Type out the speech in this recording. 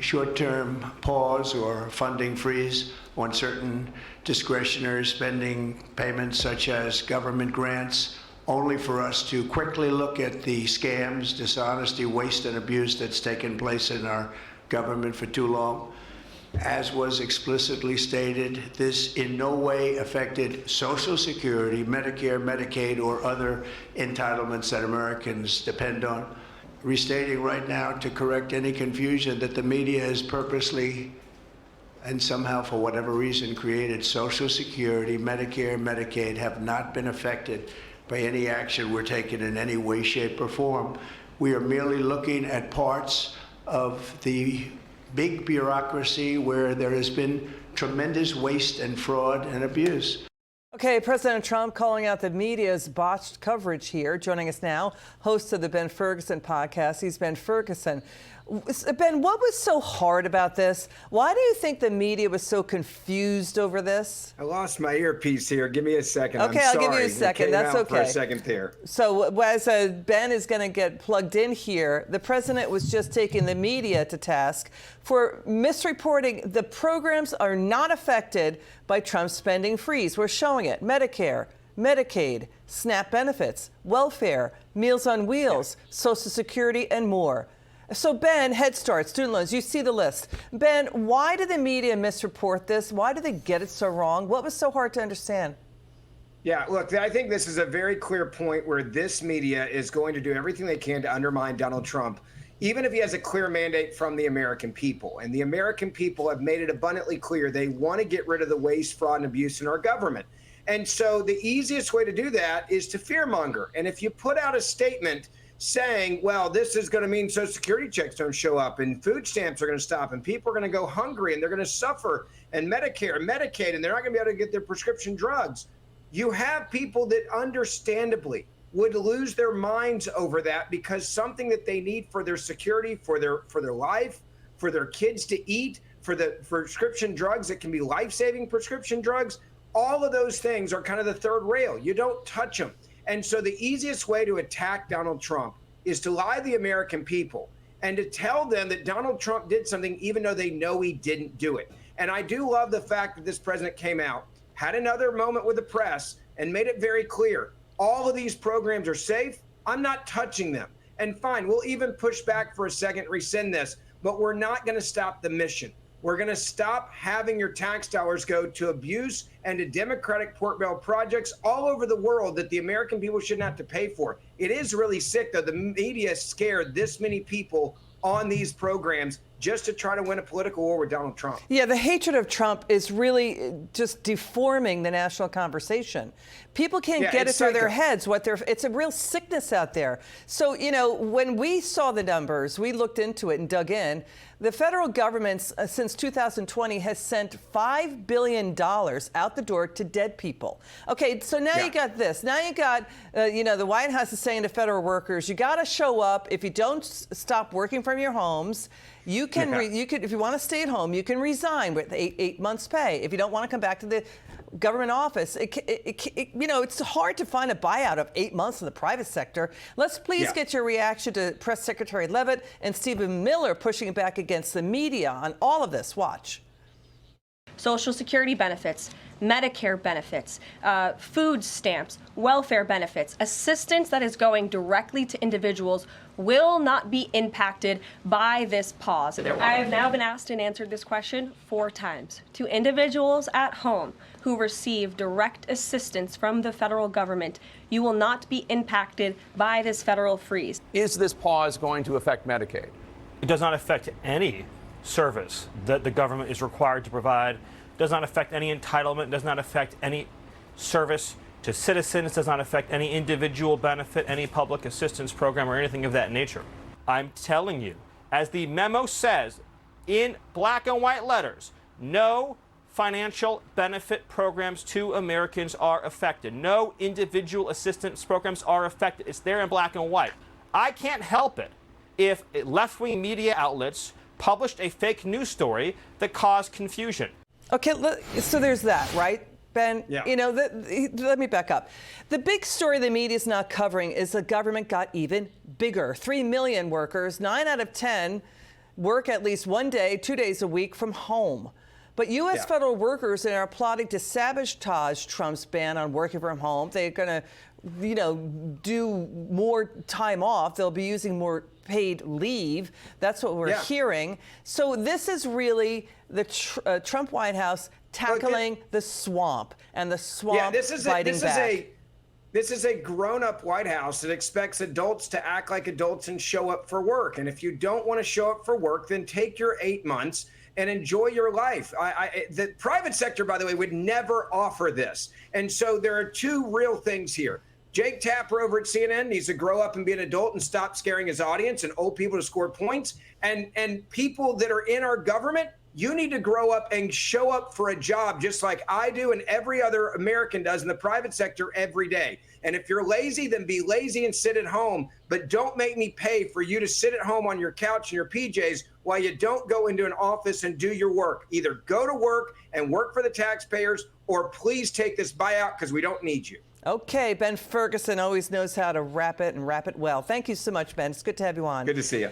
Short-term pause or funding freeze on certain discretionary spending payments such as government grants, only for us to quickly look at the scams, dishonesty, waste, and abuse that's taken place in our government for too long. As was explicitly stated, this in no way affected Social Security, Medicare, Medicaid, or other entitlements that Americans depend on. Restating right now to correct any confusion that the media has purposely and somehow for whatever reason created Social Security, Medicare, Medicaid have not been affected by any action we're taking in any way, shape, or form. We are merely looking at parts of the big bureaucracy where there has been tremendous waste and fraud and abuse. Okay, President Trump calling out the media's botched coverage here. Joining us now, host of the Ben Ferguson Podcast. He's Ben Ferguson. Ben, what was so hard about this? Why do you think the media was so confused over this? I lost my earpiece here. Give me a second. Okay, I'll give you a second. That's okay. For a second there. So as Ben is going to get plugged in here, the president was just taking the media to task for misreporting. The programs are not affected by Trump's spending freeze. We're showing it. Medicare, Medicaid, SNAP benefits, welfare, Meals on Wheels, Social Security, and more. So Ben, Head Start, student loans, you see the list. Ben, why did the media misreport this? Why did they get it so wrong? What was so hard to understand? Yeah, look, I think this is a very clear point where this media is going to do everything they can to undermine Donald Trump, even if he has a clear mandate from the American people. And the American people have made it abundantly clear they want to get rid of the waste, fraud, and abuse in our government. And so the easiest way to do that is to fearmonger. And if you put out a statement saying, well, this is going to mean Social Security checks don't show up and food stamps are going to stop and people are going to go hungry and they're going to suffer, and Medicare and Medicaid, and they're not going to be able to get their prescription drugs. You have people that understandably would lose their minds over that because something that they need for their security, for their life, for their kids to eat, for the prescription drugs that can be life-saving prescription drugs, all of those things are kind of the third rail. You don't touch them. And so the easiest way to attack Donald Trump is to lie to the American people and to tell them that Donald Trump did something even though they know he didn't do it. And I do love the fact that this president came out, had another moment with the press, and made it very clear. All of these programs are safe. I'm not touching them. And fine, we'll even push back for a second, rescind this, but we're not going to stop the mission. We're going to stop having your tax dollars go to abuse and to Democratic pork barrel projects all over the world that the American people shouldn't have to pay for. It is really sick, though. The media scared this many people on these programs just to try to win a political war with Donald Trump. Yeah, the hatred of Trump is really just deforming the national conversation. People can't get it through their heads it's a real sickness out there. So, when we saw the numbers, we looked into it and dug in. The federal government, since 2020, has sent $5 billion out the door to dead people. Okay, so now you got this. Now you got, the White House is saying to federal workers, you got to show up. If you don't stop working from your homes, you can, if you want to stay at home, you can resign with eight months' pay. If you don't want to come back to the government office, it's hard to find a buyout of 8 months in the private sector. Let's please get your reaction to Press Secretary Leavitt and Stephen Miller pushing back against the media on all of this. Watch. Social Security benefits, Medicare benefits, food stamps, welfare benefits, assistance that is going directly to individuals will not be impacted by this pause. I have now been asked and answered this question 4 times. To individuals at home who receive direct assistance from the federal government, you will not be impacted by this federal freeze. Is this pause going to affect Medicaid? It does not affect any service that the government is required to provide, does not affect any entitlement, does not affect any service to citizens, does not affect any individual benefit, any public assistance program or anything of that nature. I'm telling you, as the memo says in black and white letters, no financial benefit programs to Americans are affected. No individual assistance programs are affected. It's there in black and white. I can't help it if left-wing media outlets published a fake news story that caused confusion. Okay, so there's that, right? Ben, let me back up. The big story the media is not covering is the government got even bigger. 3 million workers, 9 out of 10 work at least 1 day, 2 days a week from home. But U.S. federal workers are plotting to sabotage Trump's ban on working from home. They're going to, do more time off. They'll be using more paid leave. That's what we're hearing. So this is really the Trump White House tackling the swamp, and the swamp fighting back. This is a grown-up White House that expects adults to act like adults and show up for work. And if you don't want to show up for work, then take your 8 months and enjoy your life. The private sector, by the way, would never offer this. And so there are two real things here. Jake Tapper over at CNN needs to grow up and be an adult and stop scaring his audience and old people to score points. And people that are in our government, you need to grow up and show up for a job just like I do and every other American does in the private sector every day. And if you're lazy, then be lazy and sit at home. But don't make me pay for you to sit at home on your couch in your PJs while you don't go into an office and do your work. Either go to work and work for the taxpayers, or please take this buyout because we don't need you. Okay, Ben Ferguson always knows how to wrap it and wrap it well. Thank you so much, Ben. It's good to have you on. Good to see you.